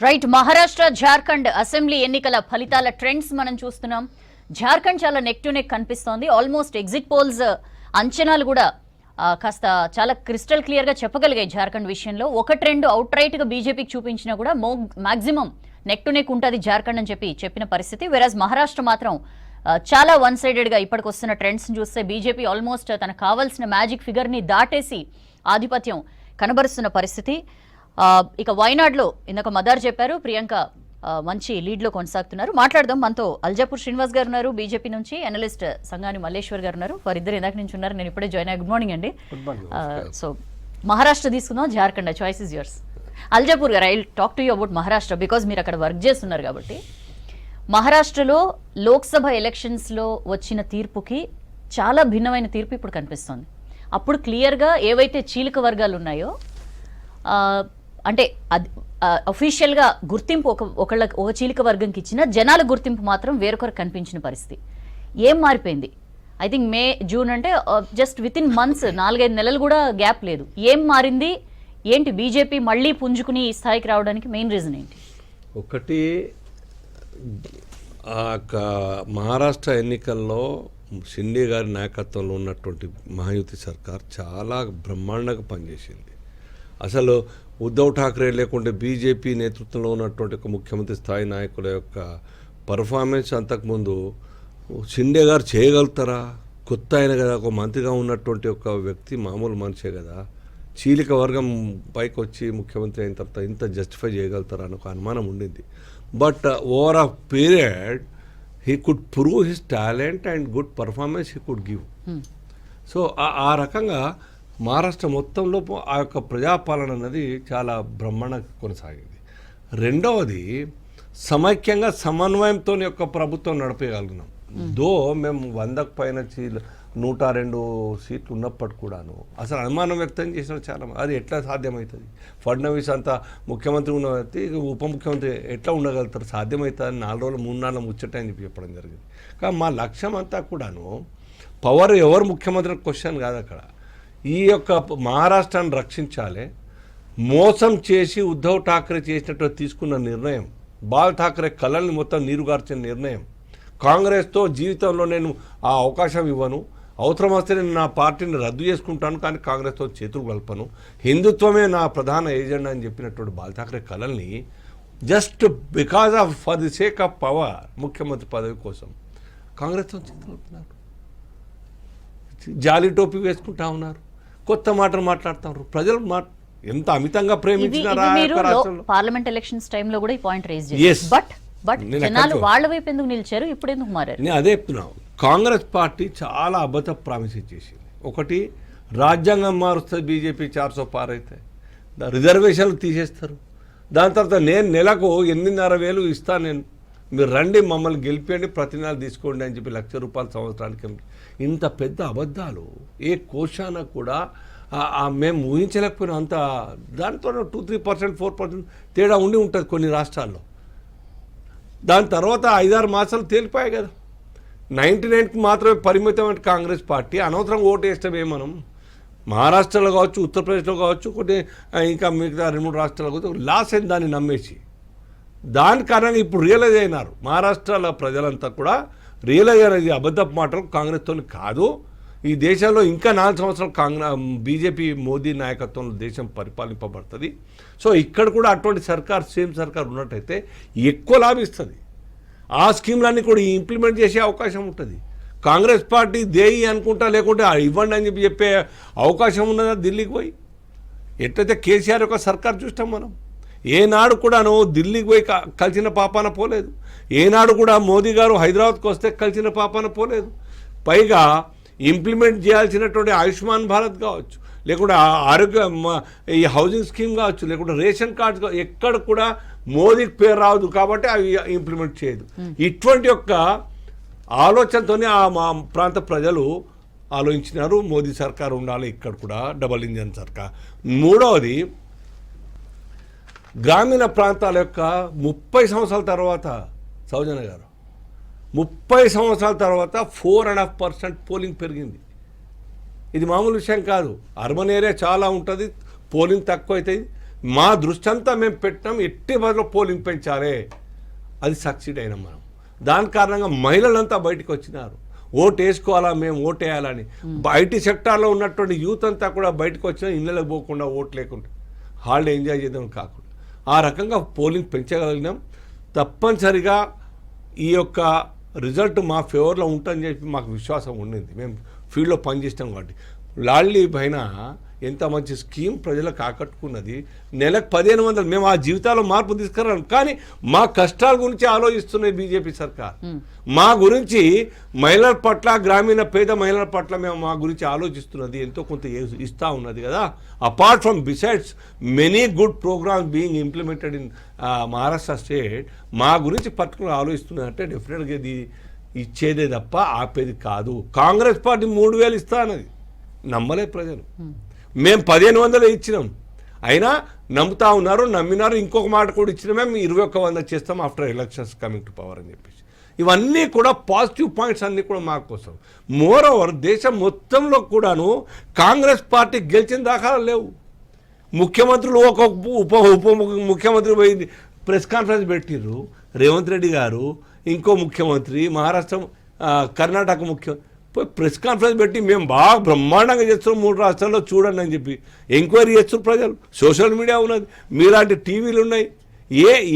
Right. Maharashtra Jharkhand assembly ఎన్నికల ఫలితాల trends మనం చూస్తున్నాం. జార్ఖండ్ చాలా నెక్ టు నెక్ కనిపిస్తోంది. ఆల్మోస్ట్ ఎగ్జిట్ పోల్స్ అంచనాలు కూడా కాస్త చాలా క్రిస్టల్ క్లియర్ గా చెప్పగలిగాయి జార్ఖండ్ విషయంలో. ఒక ట్రెండ్ అవుట్ రైట్ గా బీజేపీకి చూపించినా కూడా మాక్సిమం నెక్ టు నెక్ ఉంటుంది జార్ఖండ్ అని చెప్పిన పరిస్థితి. వెరాజ్ మహారాష్ట్ర మాత్రం చాలా వన్ సైడెడ్ గా ఇప్పటికి వస్తున్న ట్రెండ్స్ చూస్తే బీజేపీ ఆల్మోస్ట్ తనకు కావాల్సిన మ్యాజిక్ ఫిగర్ ని దాటేసి ఆధిపత్యం కనబరుస్తున్న పరిస్థితి. ఇక వైనాడ్లో ఇందాక మదార్ చెప్పారు, ప్రియాంక మంచి లీడ్లో కొనసాగుతున్నారు. మాట్లాడదాం. మనతో అల్జాపూర్ శ్రీనివాస్ గారు ఉన్నారు బీజేపీ నుంచి, అనలిస్ట్ సంగాని మల్లేశ్వర్ గారు ఉన్నారు. వారిద్దరు ఇందాక నుంచి ఉన్నారు, నేను ఇప్పుడే జాయిన్ అయ్యా. గుడ్ మార్నింగ్ అండి. సో మహారాష్ట్ర తీసుకుందాం, జార్ఖండ్, చాయిస్ ఇస్ యువర్స్. అల్జాపూర్ గారు, I will talk to you about Maharashtra because మీరు అక్కడ వర్క్ చేస్తున్నారు కాబట్టి. మహారాష్ట్రలో లోక్సభ ఎలక్షన్స్లో వచ్చిన తీర్పుకి చాలా భిన్నమైన తీర్పు ఇప్పుడు కనిపిస్తోంది. అప్పుడు క్లియర్గా ఏవైతే చీలిక వర్గాలు ఉన్నాయో, అంటే అఫీషియల్గా గుర్తింపు ఒక చీలిక వర్గంకి ఇచ్చిన జనాల గుర్తింపు మాత్రం వేరొకరు కనిపించిన పరిస్థితి. ఏం మారిపోయింది? ఐ థింక్ మే జూన్ అంటే జస్ట్ విత్ ఇన్ మంత్స్, 4-5 నెలలు కూడా గ్యాప్ లేదు. ఏం మారింది? ఏంటి బీజేపీ మళ్ళీ పుంజుకుని ఈ స్థాయికి రావడానికి మెయిన్ రీజన్ ఏంటి? ఒకటి, మహారాష్ట్ర ఎన్నికల్లో షిండే గారి నాయకత్వంలో ఉన్నటువంటి మహాయుతి సర్కార్ చాలా బ్రహ్మాండంగా పనిచేసింది. అసలు ఉద్ధవ్ ఠాక్రే లేకుంటే బీజేపీ నేతృత్వంలో ఉన్నటువంటి ఒక ముఖ్యమంత్రి స్థాయి నాయకుల యొక్క పర్ఫార్మెన్స్ అంతకుముందు షిండే గారు చేయగలుగుతారా? కొత్త ఆయన కదా, ఒక మంత్రిగా ఉన్నటువంటి ఒక వ్యక్తి మామూలు మనిషే కదా, చీలిక వర్గం పైకి వచ్చి ముఖ్యమంత్రి అయిన తర్వాత ఇంత జస్టిఫై చేయగలుగుతారా అని ఒక అనుమానం ఉండింది. But over a period he could prove his talent and good performance he could give. So ఆ రకంగా మహారాష్ట్ర మొత్తంలో ఆ యొక్క ప్రజాపాలన అన్నది చాలా బ్రహ్మాండంగా కొనసాగింది. రెండవది, సమైక్యంగా సమన్వయంతో యొక్క ప్రభుత్వం నడిపేయగలిగినాం. దో మేము 100కు పైన 102 సీట్లు ఉన్నప్పటికి కూడాను అసలు అనుమానం వ్యక్తం చేసిన చాలా. అది ఎట్లా సాధ్యమవుతుంది? ఫడ్నవీస్ అంతా ముఖ్యమంత్రి ఉన్న వ్యక్తి ఉప ముఖ్యమంత్రి ఎట్లా ఉండగలుగుతారు? సాధ్యమవుతుంది 4 రోజులు 3 నెలలు ముచ్చట అని చెప్పడం జరిగింది. కానీ మా లక్ష్యం అంతా కూడాను పవర్ ఎవరు ముఖ్యమంత్రి క్వశ్చన్ కాదు. అక్కడ ఈ యొక్క మహారాష్ట్రాన్ని రక్షించాలి. మోసం చేసి ఉద్ధవ్ ఠాక్రే చేసినట్టు తీసుకున్న నిర్ణయం, బాల్ ఠాక్రే కళల్ని మొత్తం నీరుగార్చిన నిర్ణయం, కాంగ్రెస్తో జీవితంలో నేను ఆ అవకాశం ఇవ్వను, అవసరం వస్తే నేను నా పార్టీని రద్దు చేసుకుంటాను కానీ కాంగ్రెస్తో చేతులు కలపను, హిందుత్వమే నా ప్రధాన ఏజెండా అని చెప్పినటువంటి బాల్ ఠాక్రే కళల్ని just because of for the sake of power, ముఖ్యమంత్రి పదవి కోసం కాంగ్రెస్తో చేతులు కలుపుతున్నారు. జాలి టోపీ వేసుకుంటా ఉన్నారు, కొత్త మాటలు మాట్లాడుతున్నారు. ప్రజలు ఎంత అమితంగా ప్రేమించినారా? పార్లమెంట్ ఎలక్షన్స్ టైంలో కూడా ఈ పాయింట్ రేజ్ చేశారు. బట్ జనాలు వాళ్ళ వైపు ఎందుకు నిలిచారు? ఇప్పుడు ఎందుకు మారారు? నేను అదే చెప్తున్నాను. కాంగ్రెస్ పార్టీ చాలా అబద్ధ ప్రామిస్ చేసింది. ఒకటి, రాజ్యాంగం మారుస్తుంది బీజేపీ 400 పార్ అయితే, రిజర్వేషన్లు తీసేస్తారు. దాని తర్వాత నేను నెలకు 8,500 ఇస్తాను, నేను మీరు రండి మమ్మల్ని గెలిపేయండి, ప్రతి నెల తీసుకోండి అని చెప్పి ₹1,00,000 సంవత్సరానికి. ఇంత పెద్ద అబద్ధాలు ఏ కోశాన కూడా మేము ఊహించలేకపోయినా. అంత దాంతో 2-3%, 4% తేడా ఉండి ఉంటుంది కొన్ని రాష్ట్రాల్లో. దాని తర్వాత 5-6 మాసాలు తేలిపోయాయి కదా. 99కి మాత్రమే పరిమితమైన కాంగ్రెస్ పార్టీ అనవసరంగా ఓటు వేస్తామే మనం. మహారాష్ట్రలో కావచ్చు, ఉత్తరప్రదేశ్లో కావచ్చు, కొన్ని ఇంకా మిగతా 2-3 రాష్ట్రాల్లో కావచ్చు, లాస్ అయింది దాన్ని నమ్మేసి. దాని కారణంగా ఇప్పుడు రియలైజ్ అయినారు మహారాష్ట్రలో ప్రజలంతా కూడా. రియలైజ్ అయినది అబద్ధపు మాటలు కాంగ్రెస్తో కాదు. ఈ దేశంలో ఇంకా 4 సంవత్సరాలు బీజేపీ మోదీ నాయకత్వంలో దేశం పరిపాలింపబడుతుంది. సో ఇక్కడ కూడా అటువంటి సర్కార్, సేమ్ సర్కార్ ఉన్నట్టయితే ఎక్కువ లాభిస్తుంది. ఆ స్కీమ్లన్నీ కూడా ఇంప్లిమెంట్ చేసే అవకాశం ఉంటుంది. కాంగ్రెస్ పార్టీ దేయి అనుకుంటా, లేకుంటే ఇవ్వండి అని చెప్పే అవకాశం ఉన్నదా ఢిల్లీకి పోయి? ఎట్లయితే కేసీఆర్ యొక్క సర్కార్ చూస్తాం మనం, ఏనాడు కూడాను ఢిల్లీకి పోయి కలిసిన పాపాన పోలేదు. ఏనాడు కూడా మోదీ గారు హైదరాబాద్కి వస్తే కలిసిన పాపాన పోలేదు. పైగా ఇంప్లిమెంట్ చేయాల్సినటువంటి ఆయుష్మాన్ భారత్ కావచ్చు, లేకుంటే ఆరోగ్య ఈ హౌసింగ్ స్కీమ్ కావచ్చు, లేకుంటే రేషన్ కార్డ్స్ ఎక్కడ కూడా మోదీకి పేరు రాదు కాబట్టి అవి ఇంప్లిమెంట్ చేయదు. ఇటువంటి యొక్క ఆలోచనతోనే మా ప్రాంత ప్రజలు ఆలోచించినారు, మోదీ సర్కార్ ఉండాలి ఇక్కడ కూడా, డబల్ ఇంజన్ సర్కార్. మూడవది, గ్రామీణ ప్రాంతాల యొక్క 30 సంవత్సరాల తర్వాత, సౌజన్య గారు, 30 సంవత్సరాల తర్వాత 4.5% పోలింగ్ పెరిగింది. ఇది మామూలు విషయం కాదు. అర్బన్ ఏరియా చాలా ఉంటుంది, పోలింగ్ తక్కువ అవుతుంది. మా దృష్టి అంతా మేము పెట్టినాం, ఎట్టి బదులు పోలింగ్ పెంచాలి, అది సక్సీడ్ అయినాం మనం. దాని కారణంగా మహిళలంతా బయటకు వచ్చినారు, ఓటు వేసుకోవాలా, మేము ఓటు వేయాలని. ఐటీ సెక్టార్లో ఉన్నటువంటి యూత్ అంతా కూడా బయటకు వచ్చినా, ఇళ్ళకి పోకుండా ఓటు లేకుండా హాలిడే ఎంజాయ్ చేద్దాం కాకుండా ఆ రకంగా పోలింగ్ పెంచగలిగినాం. తప్పనిసరిగా ఈ యొక్క రిజల్ట్ మా ఫేవర్లో ఉంటుందని చెప్పి మాకు విశ్వాసం ఉండింది. మేము ఫీల్డ్లో పనిచేస్తాం కాబట్టి. లాడ్లీ పైన ఎంత మంచి స్కీమ్ ప్రజలకు ఆకట్టుకున్నది. నెలకు 1500 మేము ఆ జీవితాల్లో మార్పు తీసుకురాం. కానీ మా కష్టాల గురించి ఆలోచిస్తున్నది బీజేపీ సర్కార్. మా గురించి మహిళల పట్ల, గ్రామీణ పేద మహిళల పట్ల మేము మా గురించి ఆలోచిస్తున్నది, ఎంతో కొంత ఇస్తూ ఉన్నది కదా. Apart from besides many good programmes being implemented in Maharashtra state, మా గురించి పర్టికులర్ ఆలోచిస్తున్నది అంటే డెఫినెట్గా ఇది ఇచ్చేదే తప్ప ఆపేది కాదు. కాంగ్రెస్ పార్టీ 3000 ఇస్తా అన్నది, నమ్మలే ప్రజలు. మేము 1500 ఇచ్చినాం, అయినా నమ్ముతా ఉన్నారు, నమ్మినారు. ఇంకొక మాట కూడా ఇచ్చినా మేము 2100 చేస్తాం after elections coming to power అని చెప్పేసి. ఇవన్నీ కూడా పాజిటివ్ పాయింట్స్ అన్నీ కూడా మా కోసం. మోర్ ఓవర్ దేశం మొత్తంలో కూడాను కాంగ్రెస్ పార్టీ గెలిచిన దాఖలాలు లేవు. ముఖ్యమంత్రులు ఒక ఉప ముఖ్యమంత్రి పోయింది ప్రెస్ కాన్ఫరెన్స్ పెట్టిర్రు, రేవంత్ రెడ్డి గారు, ఇంకో ముఖ్యమంత్రి, మహారాష్ట్ర కర్ణాటక ముఖ్యమంత్రి పోయి ప్రెస్ కాన్ఫరెన్స్ పెట్టి మేము బాగా బ్రహ్మాండంగా చేస్తున్నాం 3 రాష్ట్రాల్లో చూడండి అని చెప్పి ఎంక్వైరీ చేస్తున్నారు ప్రజలు. సోషల్ మీడియా ఉన్నది, మీలాంటి టీవీలు ఉన్నాయి.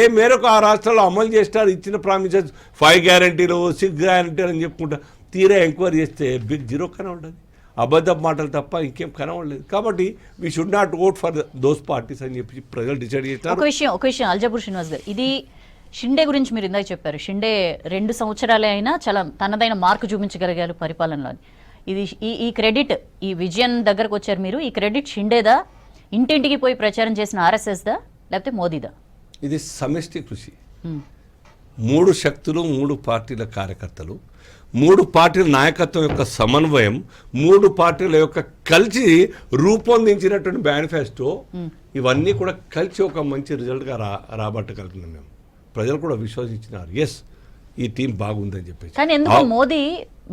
ఏ మేరకు ఆ రాష్ట్రాల్లో అమలు చేస్తారు ఇచ్చిన ప్రామిసెస్, 5 గ్యారంటీలు 6 గ్యారంటీలు అని చెప్పుకుంటా తీరా ఎంక్వైరీ చేస్తే బిగ్ జీరో కనబడ్డది. అబద్ధం మాటలు తప్ప ఇంకేం కనబడలేదు. కాబట్టి we should not vote for those parties అని చెప్పి ప్రజలు డిసైడ్ చేస్తారు. ఒక విషయం అల్జాపూర్ శ్రీనివాస్ గారు, ఇది షిండే గురించి మీరు ఇందాక చెప్పారు. షిండే 2 సంవత్సరాలే అయినా చాలా తనదైన మార్కు చూపించగలిగారు పరిపాలనలో. ఇది ఈ క్రెడిట్, ఈ విజయం దగ్గరకు వచ్చారు మీరు, ఈ క్రెడిట్ షిండేదా, ఇంటింటికి పోయి ప్రచారం చేసిన ఆర్ఎస్ఎస్దా, లేకపోతే మోదీదా? ఇది సమిష్టి కృషి. 3 శక్తులు, 3 పార్టీల కార్యకర్తలు, 3 పార్టీల నాయకత్వం యొక్క సమన్వయం, 3 పార్టీల యొక్క కలిసి రూపొందించినటువంటి మేనిఫెస్టో, ఇవన్నీ కూడా కలిసి ఒక మంచి రిజల్ట్గా రాబట్టగలుగుతున్నాం. మేము ప్రజలు కూడా విశ్వసించినారు, ఎస్ ఈ టీం బాగుందని చెప్పేసి. కానీ ఎందుకు మోదీ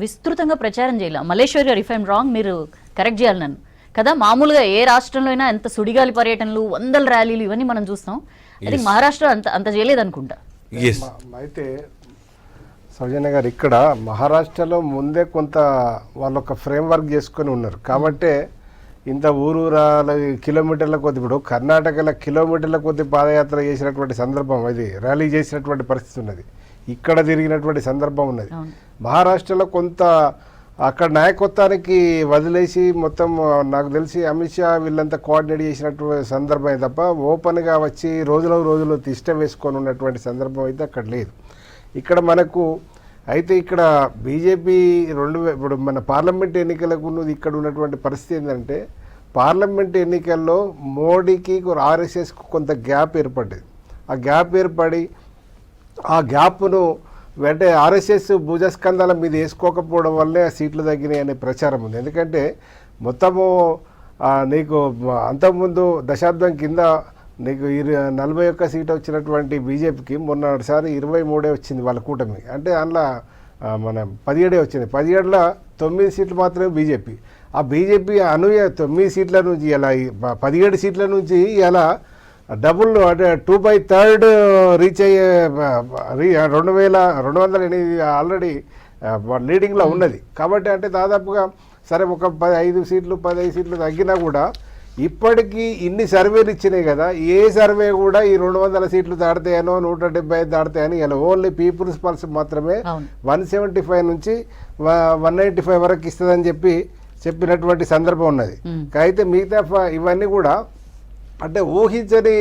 విస్తృతంగా ప్రచారం చేయాలి? మల్లేశ్వరి గారు, ఇఫ్ ఐఎమ్ రాంగ్ మీరు కరెక్ట్ చేయాలి నన్ను కదా. మామూలుగా ఏ రాష్ట్రంలో అయినా ఎంత సుడిగాలి పర్యటనలు, 100 ర్యాలీలు ఇవన్నీ మనం చూస్తాం. అది మహారాష్ట్ర అంత చేయలేదు అనుకుంటా. అయితే సౌజన్య గారు, ఇక్కడ మహారాష్ట్రలో ముందే కొంత వాళ్ళు ఒక ఫ్రేమ్ వర్క్ చేసుకొని ఉన్నారు కాబట్టి ఇంత ఊరూరాల కిలోమీటర్ల కొద్ది, ఇప్పుడు కర్ణాటకలో కిలోమీటర్ల కొద్ది పాదయాత్ర చేసినటువంటి సందర్భం, ఇది ర్యాలీ చేసినటువంటి పరిస్థితి ఉన్నది, ఇక్కడ తిరిగినటువంటి సందర్భం ఉన్నది. మహారాష్ట్రలో కొంత అక్కడ నాయకత్వానికి వదిలేసి మొత్తం నాకు తెలిసి అమిత్ షా వీళ్ళంతా కోఆర్డినేట్ చేసినటువంటి సందర్భమే తప్ప ఓపెన్గా వచ్చి రోజులో తిష్ట వేసుకొని ఉన్నటువంటి సందర్భం అయితే అక్కడ లేదు. ఇక్కడ మనకు అయితే ఇక్కడ బీజేపీ ఇప్పుడు మన పార్లమెంట్ ఎన్నికలకు ఇక్కడ ఉన్నటువంటి పరిస్థితి ఏంటంటే, పార్లమెంట్ ఎన్నికల్లో మోడీకి ఆర్ఎస్ఎస్కు కొంత గ్యాప్ ఏర్పడ్డది. ఆ గ్యాప్ ఏర్పడి ఆ గ్యాప్ను వెంటనే ఆర్ఎస్ఎస్ భుజస్కంధాల మీద వేసుకోకపోవడం వల్లే సీట్లు తగ్గినాయి అనే ప్రచారం ఉంది. ఎందుకంటే మొత్తము నీకు అంతకుముందు దశాబ్దం కింద నీకు 41 సీటు వచ్చినటువంటి బీజేపీకి మొన్నటిసారి 23 వచ్చింది వాళ్ళ కూటమి. అంటే అందులో మన 17 వచ్చింది. 17లో 9 సీట్లు మాత్రమే బీజేపీ. ఆ బీజేపీ 9 సీట్ల నుంచి ఇలా 17 సీట్ల నుంచి ఇలా డబుల్ అంటే 2/3 రీచ్ అయ్యే 2208 ఆల్రెడీ లీడింగ్లో ఉన్నది. కాబట్టి అంటే దాదాపుగా సరే ఒక 15 సీట్లు తగ్గినా కూడా ఇప్పటికీ ఇన్ని సర్వేలు ఇచ్చినాయి కదా, ఏ సర్వే కూడా ఈ 200 సీట్లు దాడతాయనో 175 దాడతాయని ఇలా ఓన్లీ పీపుల్స్ పల్స్ మాత్రమే 175 నుంచి 195 వరకు ఇస్తుందని చెప్పినటువంటి సందర్భం ఉన్నది. అయితే మిగతా ఇవన్నీ కూడా అంటే ఊహించని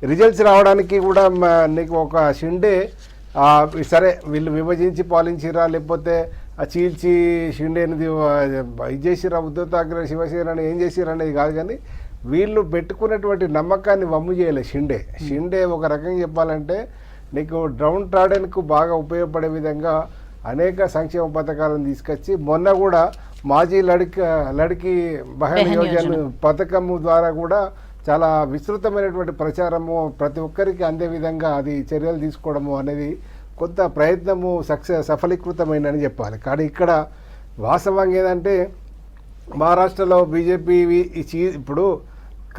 రిజల్ట్స్ రావడానికి కూడా నీకు ఒక షిండే సరే వీళ్ళు విభజించి పాలించిరా లేకపోతే చీల్చి షిండేని ఇది చేసిరా, ఉద్ధవ్ ఠాక్రే శివసేనని ఏం చేసిరా అనేది కాదు, కానీ వీళ్ళు పెట్టుకున్నటువంటి నమ్మకాన్ని వమ్ము చేయలేదు షిండే ఒక రకంగా చెప్పాలంటే నీకు డౌన్ ట్రాడెన్కు బాగా ఉపయోగపడే విధంగా అనేక సంక్షేమ పథకాలను తీసుకొచ్చి మొన్న కూడా మాజీ లడికి బహన్ యోజన పథకము ద్వారా కూడా చాలా విస్తృతమైనటువంటి ప్రచారము ప్రతి ఒక్కరికి అందే విధంగా అది చర్యలు తీసుకోవడము అనేది కొంత ప్రయత్నము సఫలీకృతమైందని చెప్పాలి. కానీ ఇక్కడ వాస్తవంగా ఏదంటే మహారాష్ట్రలో బీజేపీ ఇప్పుడు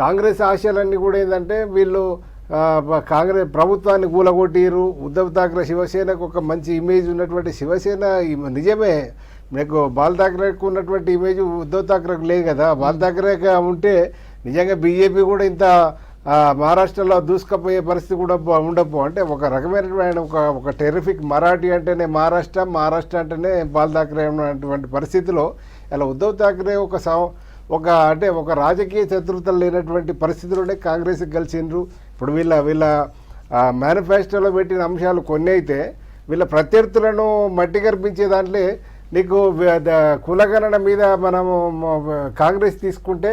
కాంగ్రెస్ ఆశలన్నీ కూడా ఏంటంటే వీళ్ళు కాంగ్రెస్ ప్రభుత్వాన్ని కూలగొట్టిరు. ఉద్ధవ్ ఠాక్రే శివసేనకు ఒక మంచి ఇమేజ్ ఉన్నటువంటి శివసేన నిజమే, మీకు బాల్ ఠాక్రేకు ఉన్నటువంటి ఇమేజ్ ఉద్ధవ్ ఠాక్రేకు లేదు కదా. బాల్ ఠాక్రేగా ఉంటే నిజంగా బీజేపీ కూడా ఇంత మహారాష్ట్రలో దూసుకుపోయే పరిస్థితి కూడా ఉండపో. అంటే ఒక రకమైనటువంటి ఒక టెరిఫిక్ మరాఠీ అంటేనే మహారాష్ట్ర, మహారాష్ట్ర అంటేనే బాల్ ఠాక్రే ఉన్నటువంటి పరిస్థితిలో ఇలా ఉద్ధవ్ ఠాక్రే ఒక రాజకీయ చతురతలు లేనటువంటి పరిస్థితుల్లోనే కాంగ్రెస్కి కలిసిండ్రు. ఇప్పుడు వీళ్ళ మేనిఫెస్టోలో పెట్టిన అంశాలు కొన్ని అయితే వీళ్ళ ప్రత్యర్థులను మట్టి కనిపించే దాంట్లో నీకు కులగణన మీద మనము కాంగ్రెస్ తీసుకుంటే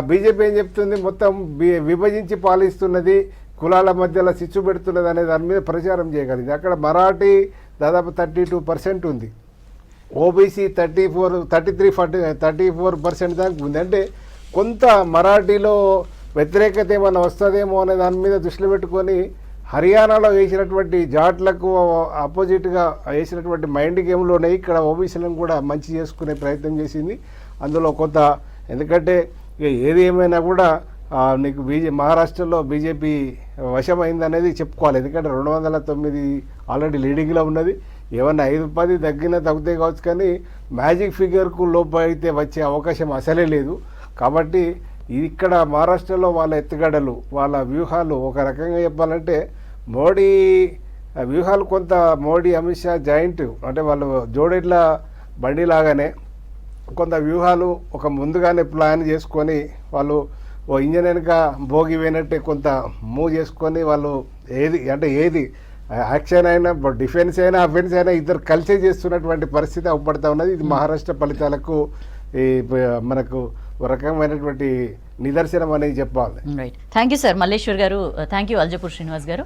బీజేపీ ఏం చెప్తుంది, మొత్తం విభజించి పాలిస్తున్నది, కులాల మధ్యలో చిచ్చు పెడుతున్నది అనే దాని మీద ప్రచారం చేయగలిగింది. అక్కడ మరాఠీ దాదాపు 32% ఉంది, ఓబీసీ 34% దానికి ఉంది. అంటే కొంత మరాఠీలో వ్యతిరేకత ఏమైనా వస్తుందేమో అనే దాని మీద దృష్టిలో పెట్టుకొని హర్యానాలో వేసినటువంటి జాట్లకు ఆపోజిట్గా వేసినటువంటి మైండ్ గేమ్లోనే ఇక్కడ ఓబీసీలను కూడా మంచి చేసుకునే ప్రయత్నం చేసింది. అందులో కొంత ఎందుకంటే ఏది ఏమైనా కూడా నీకు మహారాష్ట్రలో బీజేపీ వశమైందనేది చెప్పుకోవాలి. ఎందుకంటే 209 ఆల్రెడీ లీడింగ్లో ఉన్నది. ఏమన్నా 5-10 తగ్గితే కావచ్చు, కానీ మ్యాజిక్ ఫిగర్కు లోపైతే వచ్చే అవకాశం అసలే లేదు. కాబట్టి ఇక్కడ మహారాష్ట్రలో వాళ్ళ ఎత్తుగడలు, వాళ్ళ వ్యూహాలు ఒక రకంగా చెప్పాలంటే మోడీ వ్యూహాలు కొంత మోడీ అమిత్ షా జాయింట్ అంటే వాళ్ళు జోడెడ్ల బండిలాగానే కొంత వ్యూహాలు ఒక ముందుగానే ప్లాన్ చేసుకొని వాళ్ళు ఓ ఇంజన్ వెనుక భోగి పోయినట్టే కొంత మూవ్ చేసుకొని వాళ్ళు ఏది యాక్షన్ అయినా డిఫెన్స్ అయినా అఫెన్స్ అయినా ఇద్దరు కలిసే చేస్తున్నటువంటి పరిస్థితి అవపడతా ఉన్నది. ఇది మహారాష్ట్ర ఫలితాలకు మనకు ఒక రకమైనటువంటి నిదర్శనం అనేది చెప్పాలి. Right, thank you sir Malleshwar గారు, థ్యాంక్ యూ అల్జపూర్ శ్రీనివాస్ గారు.